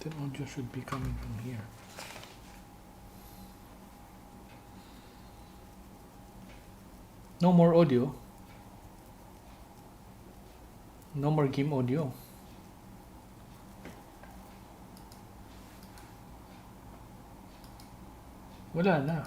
Then audio should be coming from here. No more audio. No more game audio. Wala na.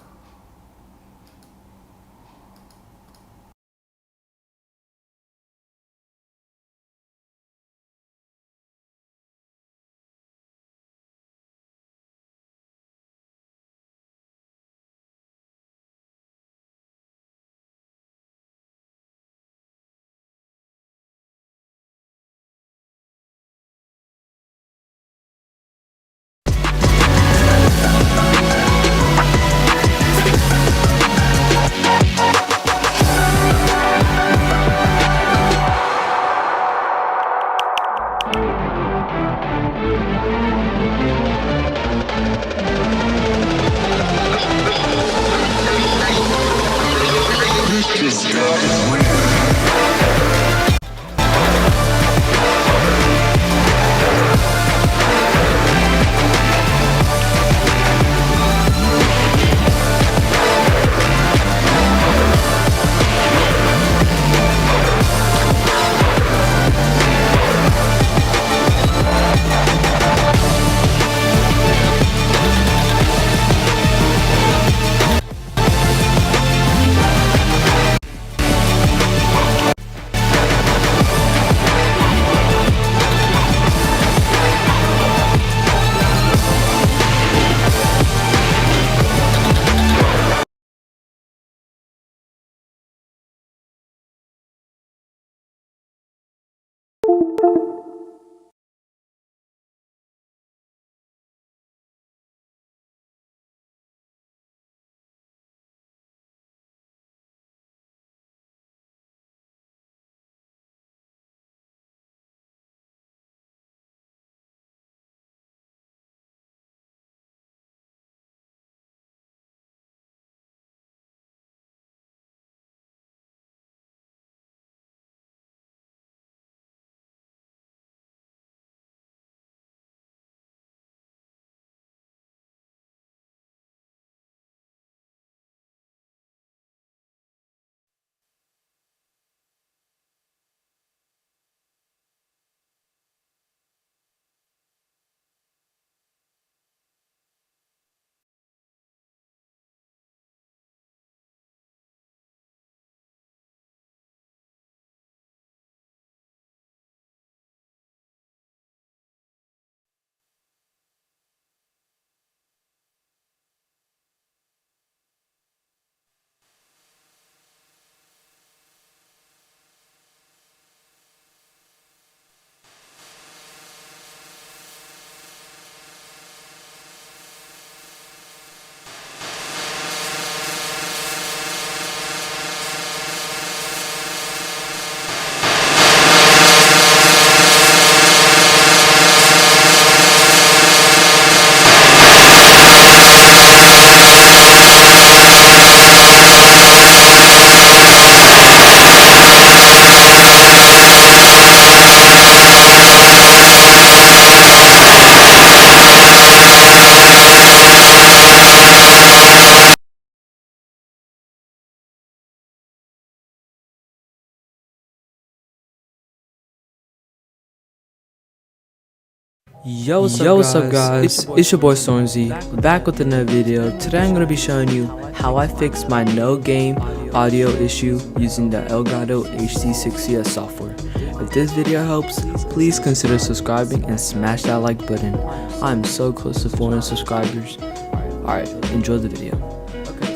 Yo, what's up guys? It's your boy Stormzy, back with another video. Today I'm going to be showing you how I fixed my no game audio issue using the Elgato HD6CS software. If this video helps, please consider subscribing and smash that like button. I'm so close to 400 subscribers. Alright, enjoy the video.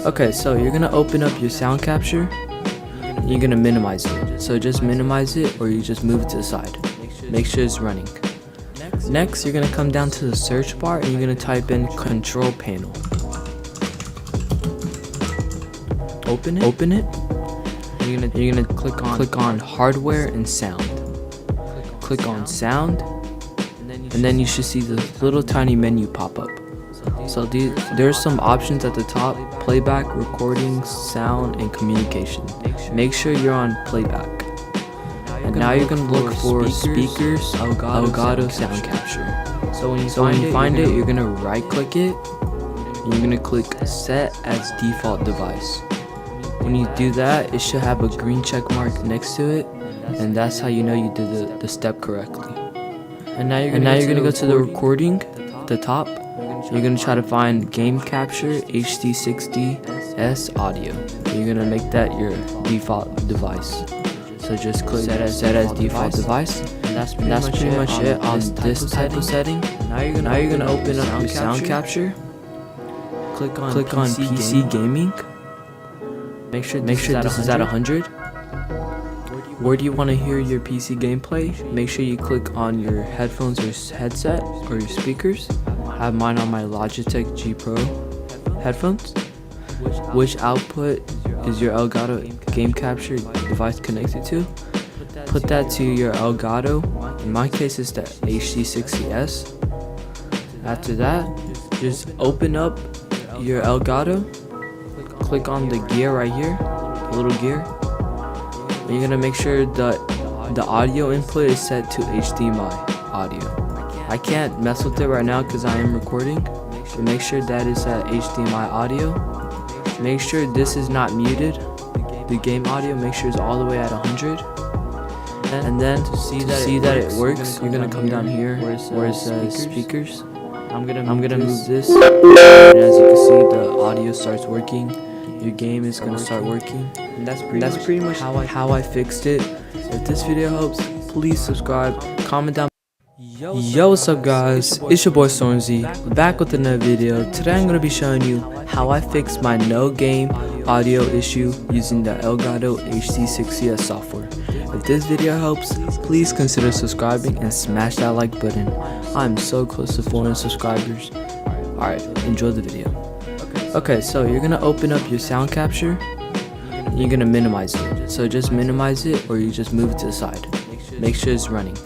Okay, so you're going to open up your sound capture and you're going to minimize it. So just minimize it or you just move it to the side. Make sure it's running. Next, you're gonna come down to the search bar and you're gonna type in control panel. Open it. You're gonna click on hardware and sound. Click on sound, and then you should see this little tiny menu pop up. So there's some options at the top: playback, recording, sound, and communication. Make sure you're on playback. And now you're going to look for speakers, Elgato sound capture. So when you find it, you're gonna right click it and you're gonna click set as default device. When you do that, it should have a green check mark next to it, and that's how you know you did the step correctly. And now you're gonna go to the recording at the top. You're gonna try to find game capture HD60S audio. You're gonna make that your default device. So just click set as default device. And that's pretty much it on this type of setting. Now you're gonna open up your sound capture. Click on PC gaming. Make sure this is at 100. Where do you want to hear your PC gameplay? Make sure you click on your headphones or headset or your speakers. I have mine on my Logitech G Pro headphones. Which output is your Elgato game capture device connected to? Put that to your Elgato. In my case, it's the HD60S. After that, just open up your Elgato. Click on the gear right here, the little gear. And you're gonna make sure that the audio input is set to HDMI audio. I can't mess with it right now because I am recording, but make sure that is at HDMI audio. Make sure this is not muted. The game audio, make sure it's all the way at 100. And then to see that it works, you're gonna come down here where it says speakers. I'm gonna move this, and as you can see, the audio starts working. Your game is gonna start working. And that's pretty much how I fixed it. If this video helps, please subscribe, comment down. Yo, what's up guys, it's your boy Stormzy, back with another video. Today I'm going to be showing you how I fixed my no game audio issue using the Elgato HD60S software. If this video helps, please consider subscribing and smash that like button. I'm so close to 400 subscribers. Alright, enjoy the video. Okay, so you're going to open up your sound capture and you're going to minimize it. So just minimize it or you just move it to the side. Make sure it's running.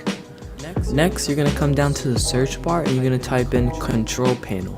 Next, you're going to come down to the search bar and you're going to type in control panel.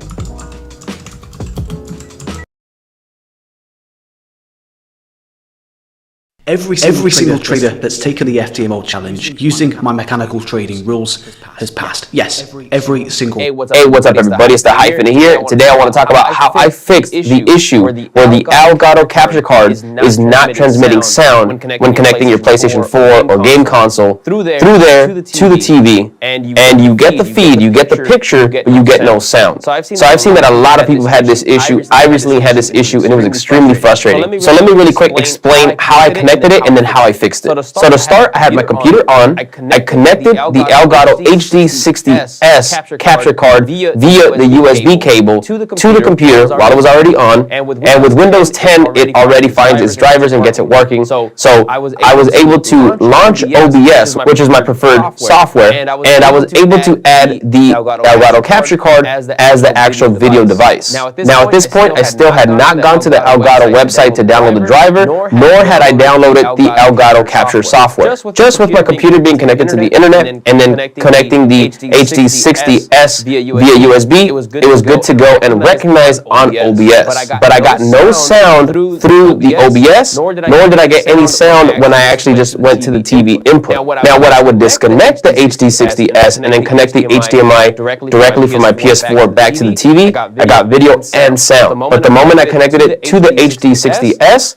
Every single trader that's taken the FTMO challenge using my mechanical trading rules has passed. Yes, every single. Hey, what's up everybody? It's the Hyphen here. Today I want to talk about how I fixed the issue where the Elgato capture card is not transmitting sound when connecting your PlayStation 4 or game console through there to the TV. And you get the feed, you get the picture, but you get no sound. So I've seen that a lot of people had this issue. I recently had this issue and it was extremely frustrating. So let me really quick explain how I connected it and then how I fixed it. So to start, I had my computer on. I connected the Elgato HD60S capture card via the USB cable to the computer while it was already on. And with Windows 10, it already finds its drivers and gets it working. So I was able to launch OBS, which is my preferred software, and I was able to add the Elgato capture card as the actual video device. Now at this point, I still had not gone to the Elgato website to download the driver, nor had I downloaded the Elgato capture software. Just with my computer being connected to the internet and then connecting the HD60S via USB, it was good to go and recognize on OBS. But I got no sound through the OBS, nor did I get any sound when I actually just went to the TV input. Now when I would disconnect the HD60S and then connect the HDMI directly from my PS4 back to the TV, I got video and sound. But the moment I connected it to the HD60S,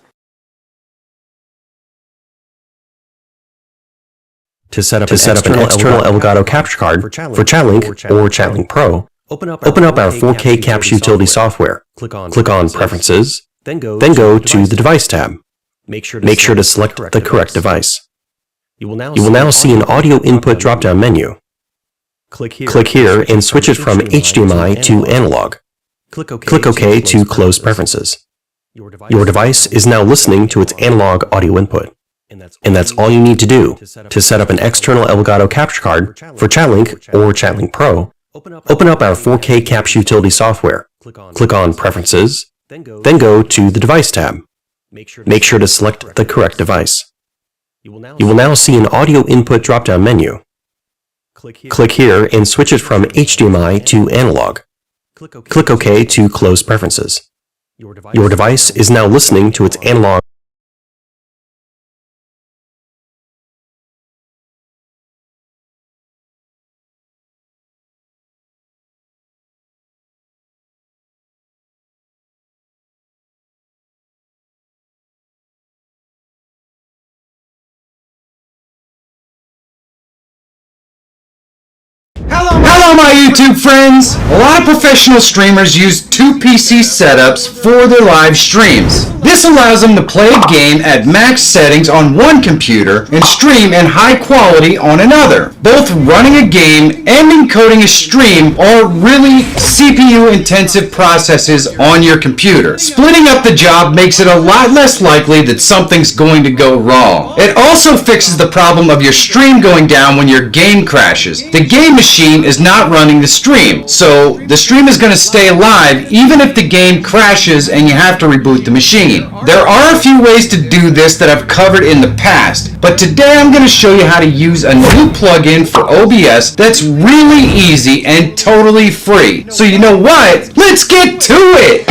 To set up an external Elgato capture card for Chatlink or Chatlink Pro, open up our 4K Caps Utility software. Click on Preferences, then go to the Device tab. Make sure to select the correct device. You will now see an Audio Input drop-down menu. Click here and switch it from HDMI to analog. Click OK to close Preferences. Your device is now listening to its analog audio input. And that's all you need to do to set up an external Elgato capture card for Chatlink or Chatlink Pro. Open up our 4K Caps Utility software. Click on Preferences, then go to the Device tab. Make sure to select the correct device. You will now see an Audio Input drop-down menu. Click here and switch it from HDMI to analog. Click OK to close Preferences. Your device is now listening to its analog my YouTube friends! A lot of professional streamers use two PC setups for their live streams. This allows them to play a game at max settings on one computer and stream in high quality on another. Both running a game and encoding a stream are really CPU intensive processes on your computer. Splitting up the job makes it a lot less likely that something's going to go wrong. It also fixes the problem of your stream going down when your game crashes. The game machine is not running the stream, so the stream is going to stay alive even if the game crashes and you have to reboot the machine. There are a few ways to do this that I've covered in the past, but today I'm going to show you how to use a new plugin for OBS that's really easy and totally free. So you know what? Let's get to it!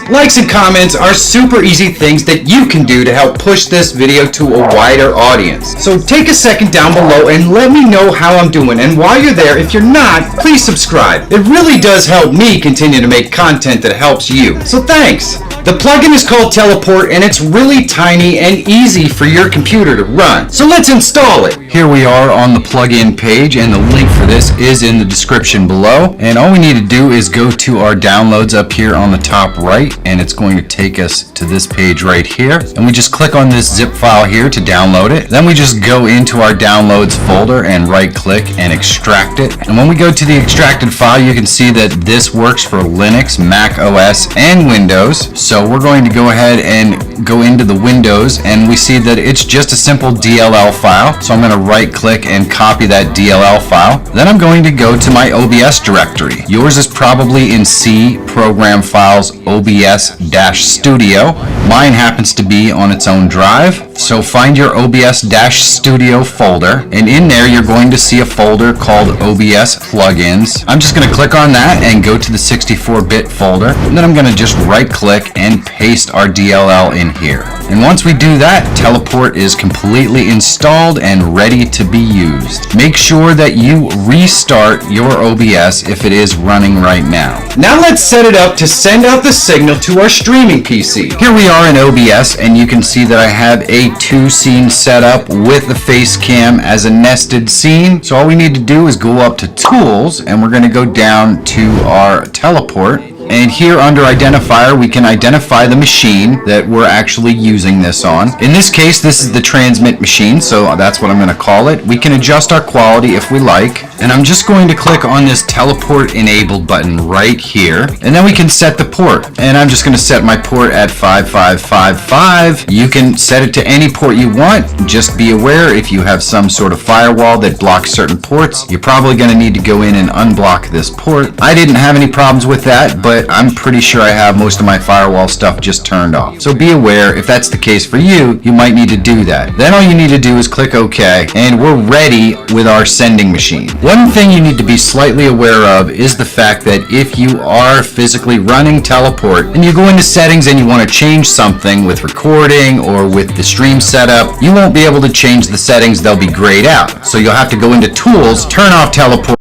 Likes and comments are super easy things that you can do to help push this video to a wider audience. So take a second down below and let me know how I'm doing. And while you're there, if you're not, please subscribe. It really does help me continue to make content that helps you. So thanks! The plugin is called Teleport and it's really tiny and easy for your computer to run. So let's install it. Here we are on the plugin page and the link for this is in the description below. And all we need to do is go to our downloads up here on the top right, and it's going to take us to this page right here. And we just click on this zip file here to download it. Then we just go into our downloads folder and right click and extract it. And when we go to the extracted file, you can see that this works for Linux, Mac OS, and Windows. So we're going to go ahead and go into the Windows, and we see that it's just a simple DLL file. So I'm going to right click and copy that DLL file. Then I'm going to go to my OBS directory. Yours is probably in C, Program Files, OBS-Studio. Mine happens to be on its own drive. So find your OBS-Studio folder, and in there you're going to see a folder called OBS Plugins. I'm just going to click on that and go to the 64-bit folder, and then I'm going to just right click and paste our DLL in here. And once we do that, Teleport is completely installed and ready to be used. Make sure that you restart your OBS if it is running right now. Now let's set it up to send out the signal to our streaming PC. Here we are in OBS, and you can see that I have a 2-scene setup with the face cam as a nested scene. So all we need to do is go up to Tools, and we're going to go down to our Teleport. And here under Identifier, we can identify the machine that we're actually using this on. In this case, this is the transmit machine, so that's what I'm going to call it. We can adjust our quality if we like. And I'm just going to click on this Teleport Enabled button right here. And then we can set the port. And I'm just going to set my port at 5555. You can set it to any port you want. Just be aware if you have some sort of firewall that blocks certain ports, you're probably going to need to go in and unblock this port. I didn't have any problems with that, but I'm pretty sure I have most of my firewall stuff just turned off. So be aware, if that's the case for you, you might need to do that. Then all you need to do is click OK, and we're ready with our sending machine. One thing you need to be slightly aware of is the fact that if you are physically running Teleport and you go into settings and you want to change something with recording or with the stream setup, you won't be able to change the settings, they'll be grayed out. So you'll have to go into Tools, turn off Teleport.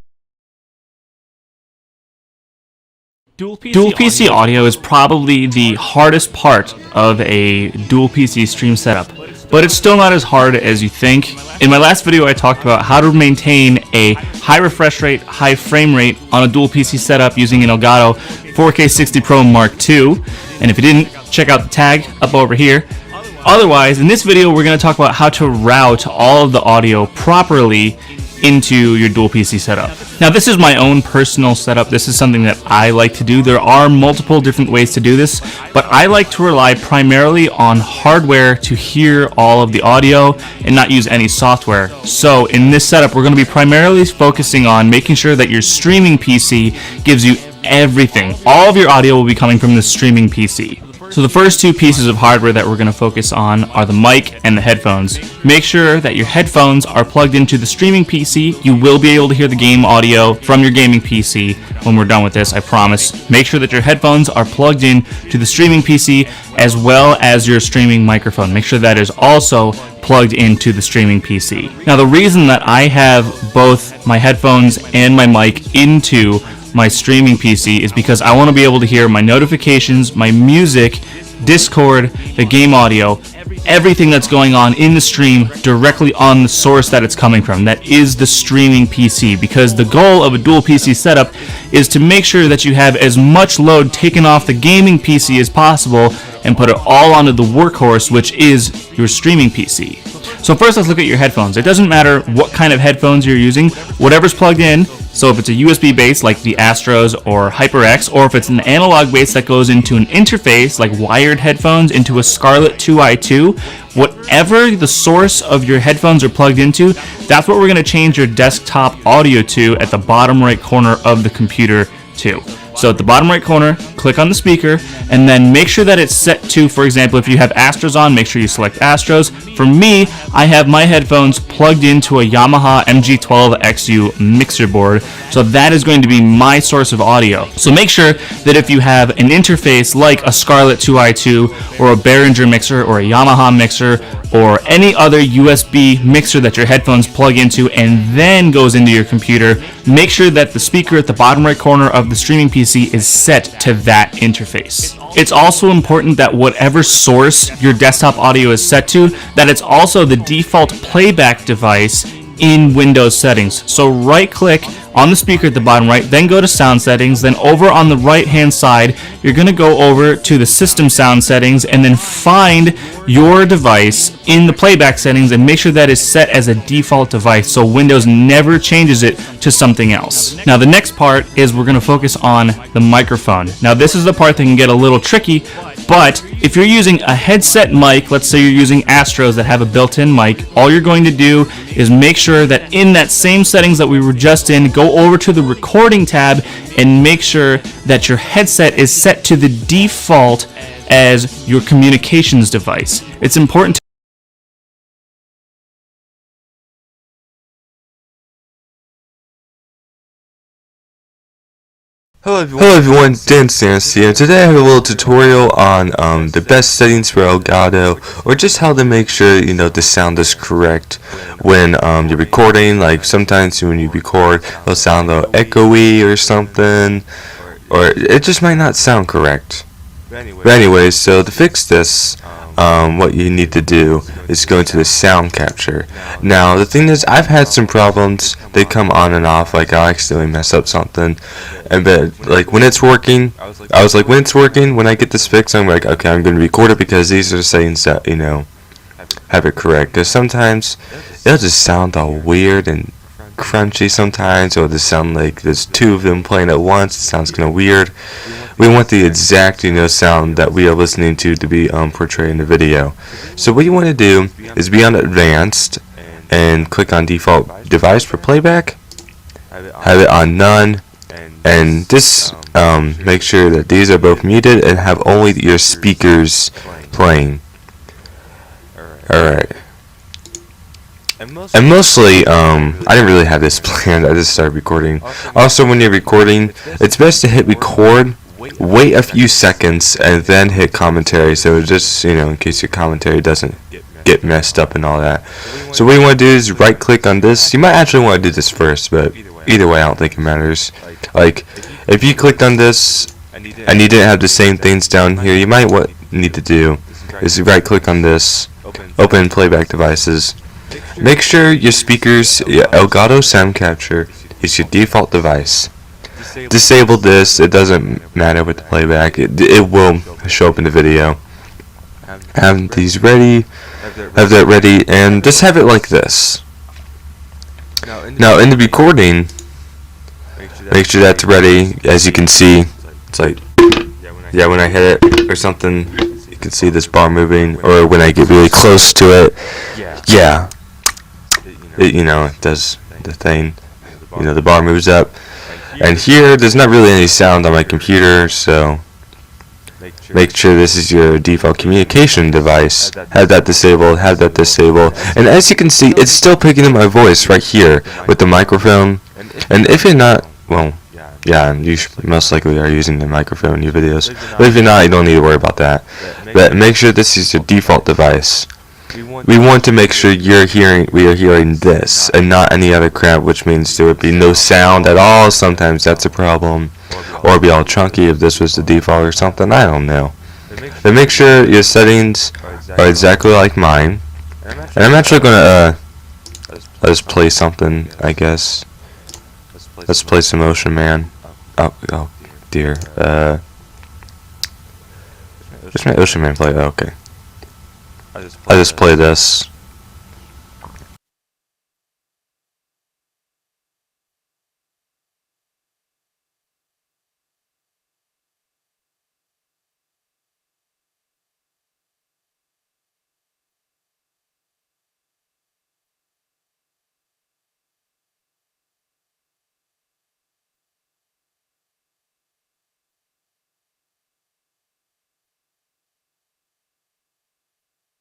Dual PC audio is probably the hardest part of a dual PC stream setup, but it's still not as hard as you think. In my last video I talked about how to maintain a high refresh rate, high frame rate on a dual PC setup using an Elgato 4K 60 Pro Mark II, and if you didn't, check out the tag up over here. Otherwise, in this video we're going to talk about how to route all of the audio properly into your dual PC setup. Now this is my own personal setup. This is something that I like to do. There are multiple different ways to do this, but I like to rely primarily on hardware to hear all of the audio and not use any software. So in this setup, we're going to be primarily focusing on making sure that your streaming PC gives you everything. All of your audio will be coming from the streaming PC. So the first two pieces of hardware that we're going to focus on are the mic and the headphones. Make sure that your headphones are plugged into the streaming PC. You will be able to hear the game audio from your gaming PC when we're done with this, I promise. Make sure that your headphones are plugged in to the streaming PC as well as your streaming microphone. Make sure that is also plugged into the streaming PC. Now the reason that I have both my headphones and my mic into my streaming PC is because I want to be able to hear my notifications, my music Discord, the game audio, everything that's going on in the stream directly on the source that it's coming from. That is the streaming PC, because the goal of a dual PC setup is to make sure that you have as much load taken off the gaming PC as possible and put it all onto the workhorse, which is your streaming PC. So first, let's look at your headphones. It doesn't matter what kind of headphones you're using, whatever's plugged in. So if it's a USB base like the Astros or HyperX, or if it's an analog base that goes into an interface like wired headphones into a Scarlett 2i2, whatever the source of your headphones are plugged into, that's what we're going to change your desktop audio to at the bottom right corner of the computer to. So at the bottom right corner, click on the speaker, and then make sure that it's set to, for example, if you have Astros on, make sure you select Astros. For me, I have my headphones plugged into a Yamaha MG12XU mixer board, so that is going to be my source of audio. So make sure that if you have an interface like a Scarlett 2i2 or a Behringer mixer or a Yamaha mixer or any other USB mixer that your headphones plug into and then goes into your computer, make sure that the speaker at the bottom right corner of the streaming PC is set to that interface. It's also important that whatever source your desktop audio is set to, that it's also the default playback device in Windows settings. So right click on the speaker at the bottom right, then go to sound settings, then over on the right hand side, you're going to go over to the system sound settings and then find your device in the playback settings and make sure that is set as a default device so Windows never changes it to something else. Now the next part is we're going to focus on the microphone. Now this is the part that can get a little tricky, but if you're using a headset mic, let's say you're using Astros that have a built-in mic, all you're going to do is make sure that in that same settings that we were just in, go over to the recording tab and make sure that your headset is set to the default as your communications device. It's important to Hello everyone, Dan Stans here. Today I have a little tutorial on the best settings for Elgato, or just how to make sure the sound is correct when you're recording. Like sometimes when you record, it'll sound a little echoey or something, or it just might not sound correct. But anyways, so to fix this, what you need to do is go into the sound capture. Now the thing is, I've had some problems. They come on and off, like I'll accidentally mess up something, and but like when it's working, I was like, when it's working, when I get this fixed, I'm like, okay, I'm gonna record it because these are the settings that have it correct. Because sometimes it'll just sound all weird and crunchy. Sometimes it'll just sound like there's two of them playing at once. It sounds kind of weird. We want the exact sound that we are listening to be portrayed in the video. So what you want to do is be on advanced and click on default device for playback, have it on none, and just make sure that these are both muted and have only your speakers playing. Alright. And mostly, I didn't really have this planned. I just started recording. Also, when you're recording, it's best to hit record, wait a few seconds, and then hit commentary. So just, in case your commentary doesn't get messed up and all that. So what you want to do is right click on this. You might actually want to do this first, but either way, I don't think it matters. Like, if you clicked on this and you didn't have the same things down here, you might need to do is right click on this, open playback devices. Make sure your speakers, your Elgato sound capture, is your default device. Disable this. It doesn't matter with the playback. It will show up in the video. Have these ready. Have that ready, and just have it like this. Now in the recording, make sure that's ready. As you can see, it's like, yeah, when I hit it or something, you can see this bar moving, or when I get really close to it, yeah, it does the thing. The bar moves up. And here, there's not really any sound on my computer, so make sure this is your default communication device. Have that disabled, and as you can see, it's still picking up my voice right here with the microphone. And if you're not, well, yeah, you most likely are using the microphone in your videos, but if you're not, you don't need to worry about that. But make sure this is your default device. We want to make sure we are hearing this and not any other crap, which means there would be no sound at all. Sometimes that's a problem, or be all chunky if this was the default or something. I don't know. then make sure your settings are exactly like mine. And I'm actually gonna let's play something, I guess. Let's play some Ocean Man. Oh dear. Where's my Ocean Man play? Oh, okay. I just play this.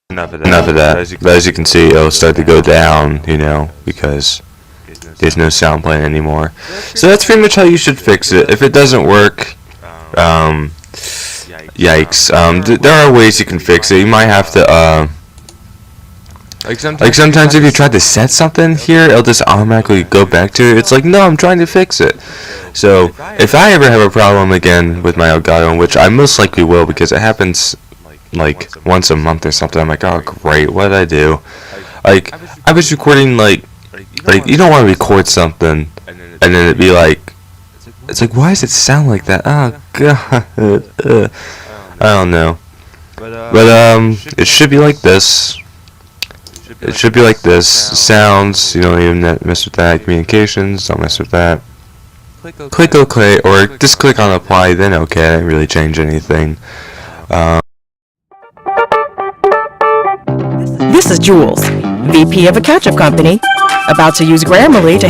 Enough of that. But as you can see, it'll start to go down, you know, because there's no sound playing anymore. So that's pretty much how you should fix it. If it doesn't work, yikes. There are ways you can fix it. You might have to, like sometimes if you try to set something here, it'll just automatically go back to it. It's like, no, I'm trying to fix it. So if I ever have a problem again with my Elgato, which I most likely will because it happens like once a month or something, I'm like, oh great, what did I do? Like, I was recording like you don't want to record something and then it'd be like, it's like, why does it sound like that? Oh god. I don't know. But it should be like this. It should be like this. Sounds, you don't even mess with that. Communications, don't mess with that. Click OK, or just click on apply, then OK. I didn't really change anything. This is Jules, VP of a ketchup company, about to use Grammarly to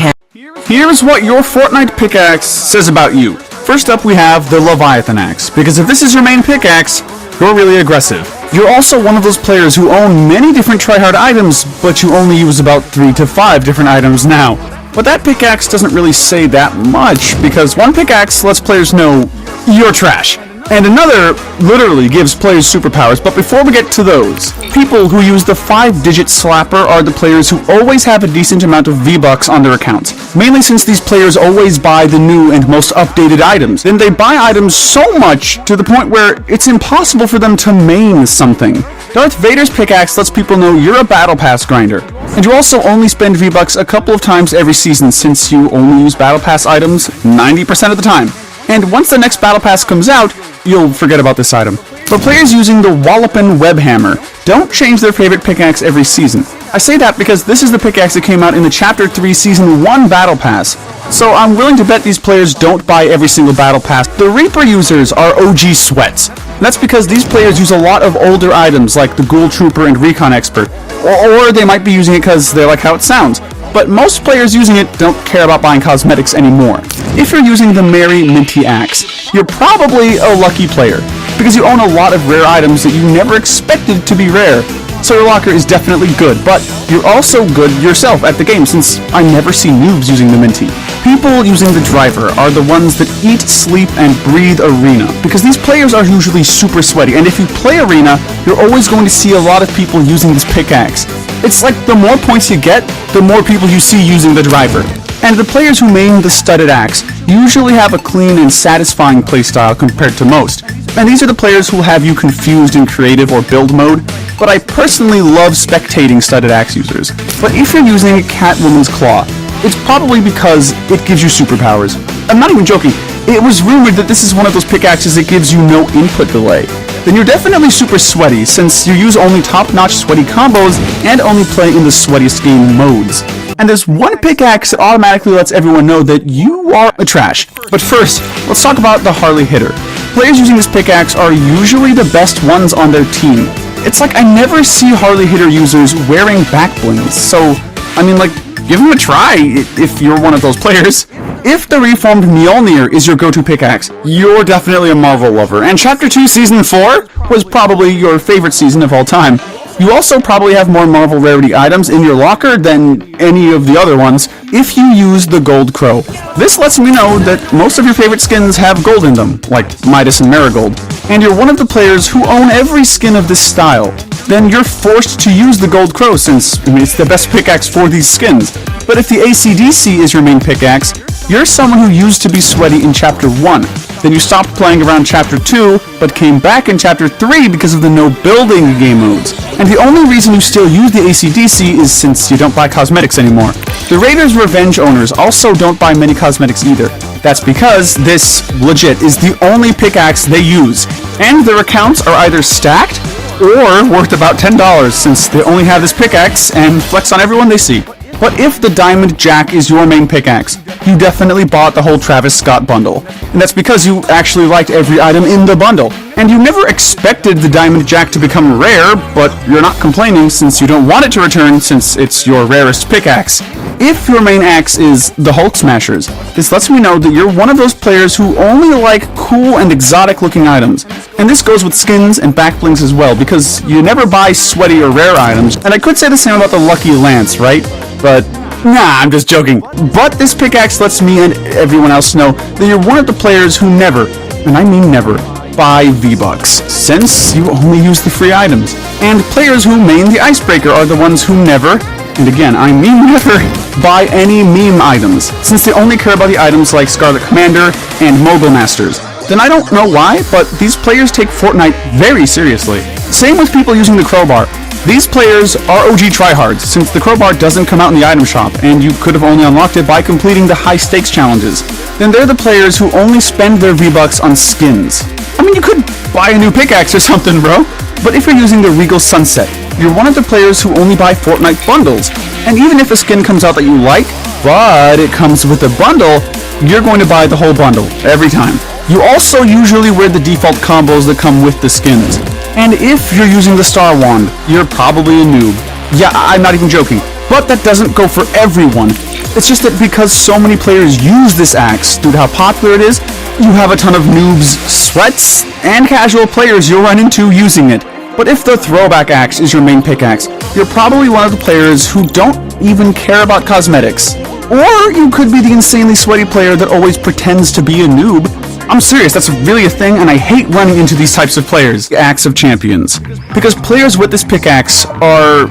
Here's what your Fortnite pickaxe says about you. First up, we have the Leviathan axe, because if this is your main pickaxe, you're really aggressive. You're also one of those players who own many different tryhard items, but you only use about 3 to 5 different items now. But that pickaxe doesn't really say that much, because one pickaxe lets players know you're trash, and another literally gives players superpowers. But before we get to those, people who use the 5-digit slapper are the players who always have a decent amount of V-Bucks on their accounts, mainly since these players always buy the new and most updated items. Then they buy items so much to the point where it's impossible for them to main something. Darth Vader's pickaxe lets people know you're a battle pass grinder, and you also only spend V-Bucks a couple of times every season since you only use battle pass items 90% of the time. And once the next battle pass comes out, you'll forget about this item. But players using the Wallopin Web Hammer don't change their favorite pickaxe every season. I say that because this is the pickaxe that came out in the Chapter 3 Season 1 Battle Pass, so I'm willing to bet these players don't buy every single Battle Pass. The Reaper users are OG sweats. That's because these players use a lot of older items like the Ghoul Trooper and Recon Expert, or they might be using it because they like how it sounds. But most players using it don't care about buying cosmetics anymore. If you're using the Merry Minty Axe, you're probably a lucky player, because you own a lot of rare items that you never expected to be rare. So your locker is definitely good, but you're also good yourself at the game, since I never see noobs using the Minty. People using the Driver are the ones that eat, sleep, and breathe Arena, because these players are usually super sweaty, and if you play Arena, you're always going to see a lot of people using this pickaxe. It's like the more points you get, the more people you see using the Driver. And the players who main the Studded Axe usually have a clean and satisfying playstyle compared to most. And these are the players who will have you confused in creative or build mode, but I personally love spectating Studded Axe users. But if you're using Catwoman's Claw, it's probably because it gives you superpowers. I'm not even joking, it was rumored that this is one of those pickaxes that gives you no input delay. Then you're definitely super sweaty, since you use only top-notch sweaty combos and only play in the sweatiest game modes. And there's one pickaxe that automatically lets everyone know that you are a trash. But first, let's talk about the Harley Hitter. Players using this pickaxe are usually the best ones on their team. It's like I never see Harley Hitter users wearing back blings, so, I mean, like, give them a try if you're one of those players. If the reformed Mjolnir is your go-to pickaxe, you're definitely a Marvel lover, and Chapter 2 Season 4 was probably your favorite season of all time. You also probably have more Marvel rarity items in your locker than any of the other ones if you use the Gold Crow. This lets me know that most of your favorite skins have gold in them, like Midas and Marigold, and you're one of the players who own every skin of this style. Then you're forced to use the Gold Crow since it's the best pickaxe for these skins. But if the AC/DC is your main pickaxe, you're someone who used to be sweaty in Chapter 1. Then you stopped playing around Chapter 2, but came back in Chapter 3 because of the no building game modes. And the only reason you still use the AC/DC is since you don't buy cosmetics anymore. The Raiders Revenge owners also don't buy many cosmetics either. That's because this, legit, is the only pickaxe they use. And their accounts are either stacked or worth about $10 since they only have this pickaxe and flex on everyone they see. But if the Diamond Jack is your main pickaxe, you definitely bought the whole Travis Scott bundle. And that's because you actually liked every item in the bundle. And you never expected the Diamond Jack to become rare, but you're not complaining since you don't want it to return since it's your rarest pickaxe. If your main axe is the Hulk Smashers, this lets me know that you're one of those players who only like cool and exotic looking items. And this goes with skins and back blings as well, because you never buy sweaty or rare items. And I could say the same about the Lucky Lance, right? But nah, I'm just joking. But this pickaxe lets me and everyone else know that you're one of the players who never, and I mean never, buy V-Bucks, since you only use the free items. And players who main the Icebreaker are the ones who never, and again, I mean never, buy any meme items, since they only care about the items like Scarlet Commander and Mogul Masters. Then I don't know why, but these players take Fortnite very seriously. Same with people using the crowbar. These players are OG tryhards, since the crowbar doesn't come out in the item shop, and you could have only unlocked it by completing the high stakes challenges. Then they're the players who only spend their V-Bucks on skins. I mean, you could buy a new pickaxe or something, bro. But if you're using the Regal Sunset, you're one of the players who only buy Fortnite bundles. And even if a skin comes out that you like, but it comes with a bundle, you're going to buy the whole bundle, every time. You also usually wear the default combos that come with the skins. And if you're using the Star Wand, you're probably a noob. Yeah, I'm not even joking. But that doesn't go for everyone. It's just that because so many players use this axe due to how popular it is, you have a ton of noobs, sweats, and casual players you'll run into using it. But if the throwback axe is your main pickaxe, you're probably one of the players who don't even care about cosmetics. Or you could be the insanely sweaty player that always pretends to be a noob. I'm serious, that's really a thing, and I hate running into these types of players, Axe of Champions. Because players with this pickaxe are,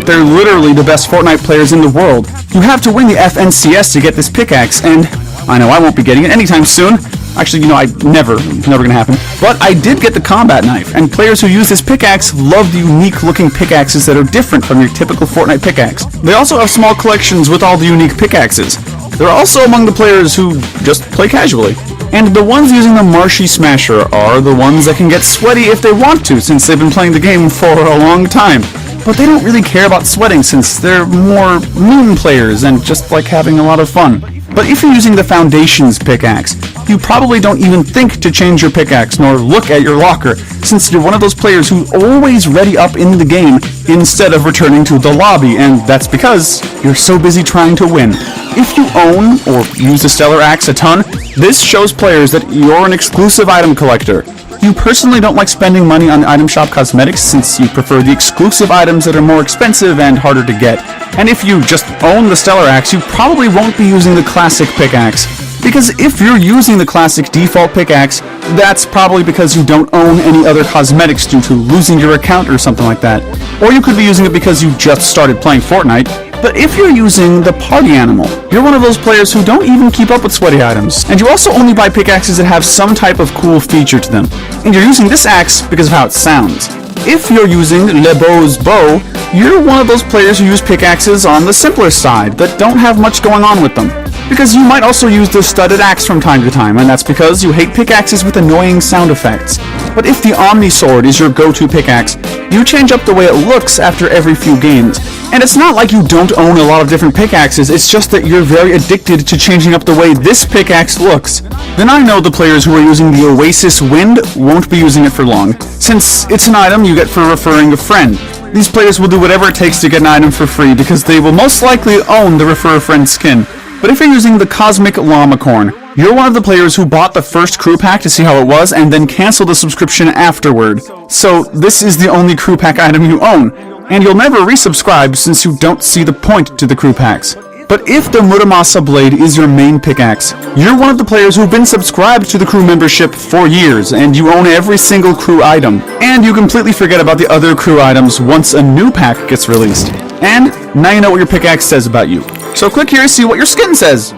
they're literally the best Fortnite players in the world. You have to win the FNCS to get this pickaxe, and I know I won't be getting it anytime soon. Actually, never gonna happen. But I did get the combat knife, and players who use this pickaxe love the unique looking pickaxes that are different from your typical Fortnite pickaxe. They also have small collections with all the unique pickaxes. They're also among the players who just play casually. And the ones using the Marshy Smasher are the ones that can get sweaty if they want to, since they've been playing the game for a long time. But they don't really care about sweating since they're more meme players and just like having a lot of fun. But if you're using the Foundation's pickaxe, you probably don't even think to change your pickaxe nor look at your locker, since you're one of those players who's always ready up in the game instead of returning to the lobby, and that's because you're so busy trying to win. If you own or use the Stellar Axe a ton, this shows players that you're an exclusive item collector. You personally don't like spending money on item shop cosmetics since you prefer the exclusive items that are more expensive and harder to get. And if you just own the Stellar Axe, you probably won't be using the classic pickaxe. Because if you're using the classic default pickaxe, that's probably because you don't own any other cosmetics due to losing your account or something like that. Or you could be using it because you just started playing Fortnite. But if you're using the Party Animal, you're one of those players who don't even keep up with sweaty items. And you also only buy pickaxes that have some type of cool feature to them. And you're using this axe because of how it sounds. If you're using Le Beau's bow, you're one of those players who use pickaxes on the simpler side that don't have much going on with them. Because you might also use the studded axe from time to time, and that's because you hate pickaxes with annoying sound effects. But if the Omni Sword is your go-to pickaxe, you change up the way it looks after every few games. And it's not like you don't own a lot of different pickaxes, it's just that you're very addicted to changing up the way this pickaxe looks. Then I know the players who are using the Oasis Wind won't be using it for long, since it's an item you get for referring a friend. These players will do whatever it takes to get an item for free because they will most likely own the refer a friend skin. But if you're using the Cosmic Llamacorn, you're one of the players who bought the first crew pack to see how it was and then canceled the subscription afterward. So this is the only crew pack item you own, and you'll never resubscribe since you don't see the point to the crew packs. But if the Muramasa Blade is your main pickaxe, you're one of the players who've been subscribed to the crew membership for years, and you own every single crew item. And you completely forget about the other crew items once a new pack gets released. And now you know what your pickaxe says about you. So click here to see what your skin says.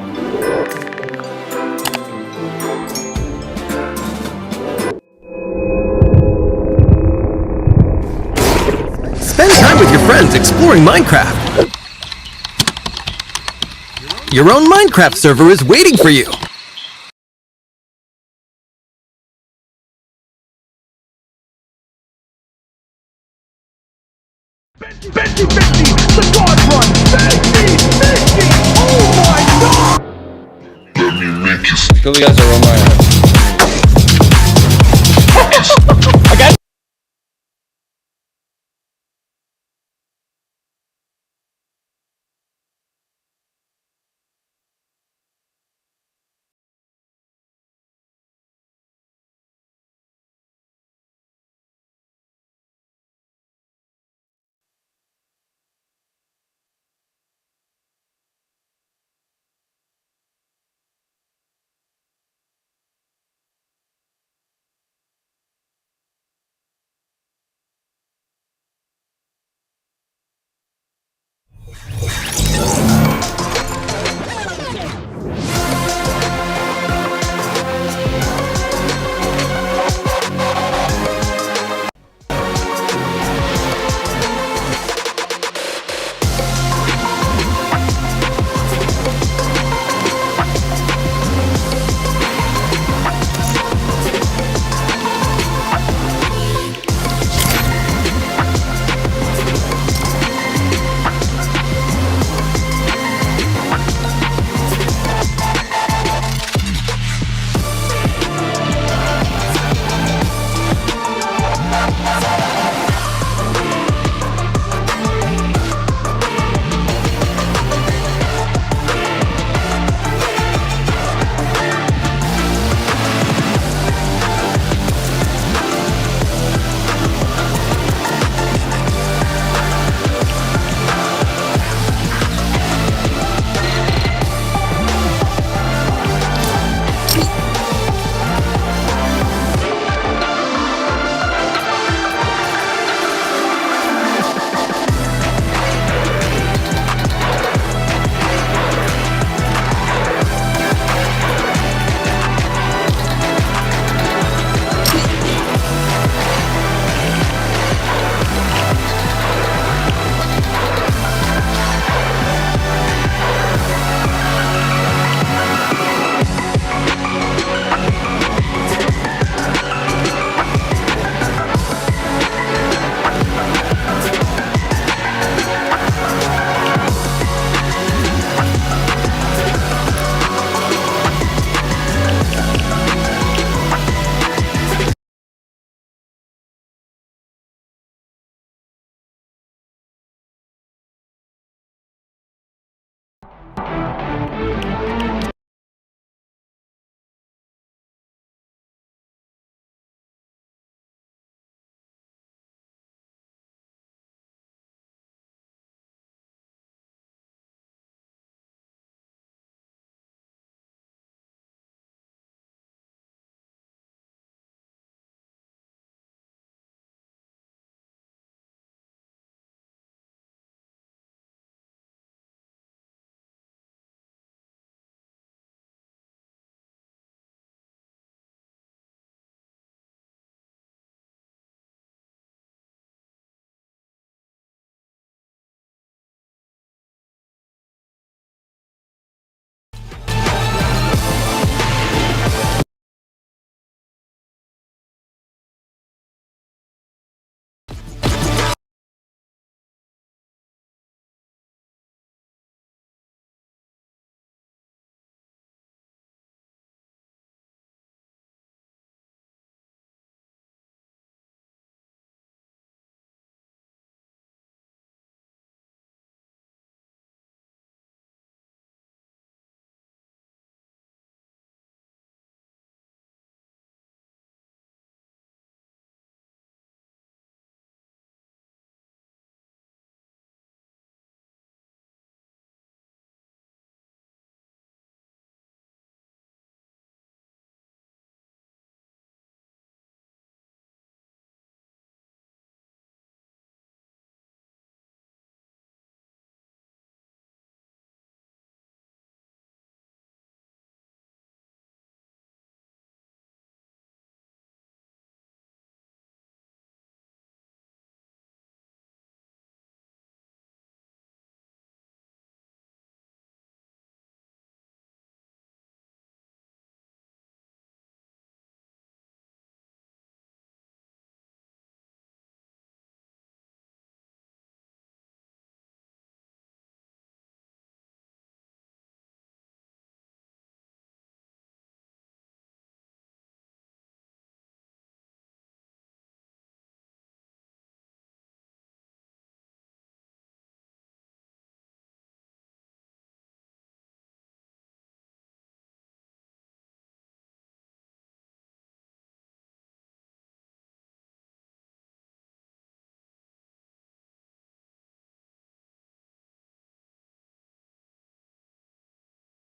fans exploring Minecraft. Your own Minecraft server is waiting for you. Cool, you guys are on my